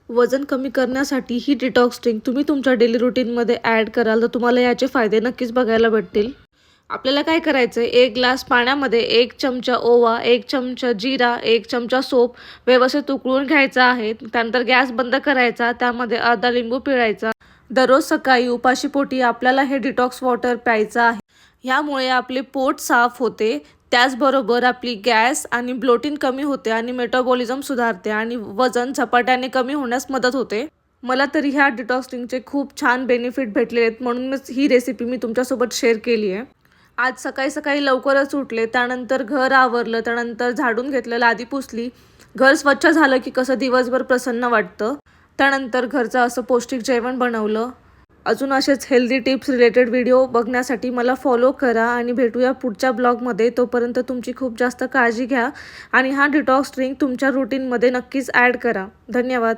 वजन कमी करण्यासाठी ही डिटॉक्स ड्रिंक तुम्ही तुमच्या डेली रुटीनमध्ये ॲड कराल तर तुम्हाला याचे फायदे नक्कीच बघायला भेटतील. आपल्याला काय करायचं आहे, 1 ग्लास पाण्यामध्ये 1 चमचा ओवा, 1 चमचा जिरा, 1 चमचा सोप व्यवस्थित उकळून घ्यायचा आहे. त्यानंतर गॅस बंद करायचा, त्यामध्ये अर्धा लिंबू पिळायचा. दररोज सकाळी उपाशीपोटी आपल्याला हे डिटॉक्स वॉटर प्यायचं आहे. ह्यामुळे आपले पोट साफ होते, त्याचबरोबर आपली गॅस आणि ब्लोटिंग कमी होते आणि मेटाबॉलिझम सुधारते आणि वजन झपाट्याने कमी होण्यास मदत होते. मला तरी ह्या डिटॉक्स ड्रिंकचे खूप छान बेनिफिट भेटले आहेत, म्हणूनच ही रेसिपी मी तुमच्यासोबत शेअर केली आहे. आज सकाळी सकाळी लवकरच उठले, त्यानंतर घर आवरलं, त्यानंतर झाडून घेतलं, लादी पुसली. घर स्वच्छ झालं की कसं दिवसभर प्रसन्न वाटतं. त्यानंतर घरचं असं पौष्टिक जेवण बनवलं. अजून असेच हेल्दी टिप्स रिलेटेड व्हिडिओ बघण्यासाठी मला फॉलो करा आणि भेटूया पुढच्या ब्लॉगमध्ये. तोपर्यंत तुमची खूप जास्त काळजी घ्या आणि हा डिटॉक्स ड्रिंक तुमच्या रुटीनमध्ये नक्कीच ॲड करा. धन्यवाद.